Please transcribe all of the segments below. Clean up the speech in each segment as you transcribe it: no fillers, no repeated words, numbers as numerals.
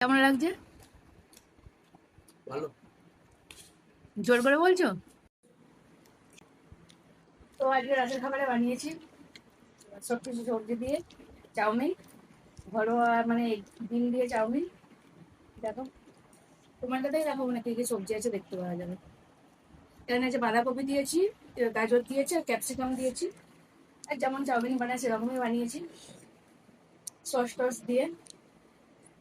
কেমন লাগছে? ভালো। জোর করে বলছো? তো আজকে রাতের খাবারে বানিয়েছি সব কিছু সবজি দিয়ে চাউমিন, ঘরোয়া মানে ডিম দিয়ে চাউমিন। দেখো, তোমারটাতেই দেখো মানে কি কি সবজি আছে দেখতে পাওয়া যাবে। এখানে আছে বাঁধাকপি দিয়েছি, গাজর দিয়েছি আর ক্যাপসিকাম দিয়েছি। আর যেমন চাউমিন বানায় সেরকমই বানিয়েছি, সস টস দিয়ে।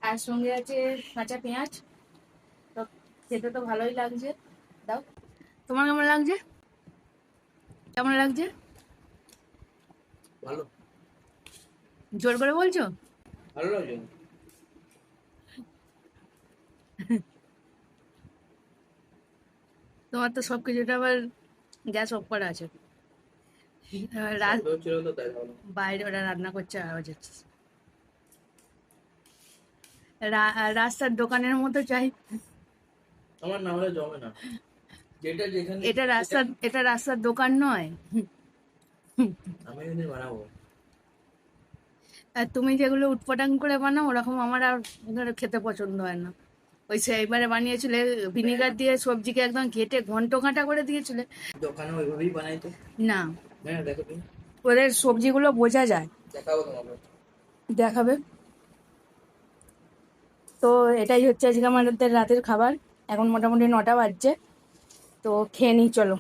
আর সঙ্গে আছে কাঁচা পেঁয়াজ। তো খেতে তো ভালোই লাগছে। দাও, তোমার কেমন লাগছে? কেমন লাগছে? ভালো। জোর করে বলছো? ভালো লাগছে। তোমার তো সবকিছুটা আবার গ্যাস অফ করা আছে। রাত শব্দ হচ্ছিল তো তাই ভালো। বাইরে ওরা রান্না করছে, আওয়াজ হচ্ছে। রাস্তার দোকানের মতো চাই। আমার না হলে জমে না। যেটা যেখানে এটা রাস্তার দোকান নয়। আমি একদিন বানাবো। আর তুমি যেগুলো উটপটাং করে বানাও ওরকম আমার আর ওগুলো খেতে পছন্দ হয় না। ওই সেইবারে বানিয়েছিলে ভিনিগার দিয়ে সবজিকে একদম ঘেটে ঘন্ট ঘাঁটা করে দিয়েছিলে। দোকানে ওইভাবেই বানাই তো। না, হ্যাঁ দেখো তুমি। ওদের সবজিগুলো বোঝা যায়। দেখাবো তোমাকে। দেখাবে। তো এটাই হচ্ছে আজকে আমাদের রাতের খাবার। এখন মোটামুটি 9টা বাজছে। তো খেয়ে নিই, চলো।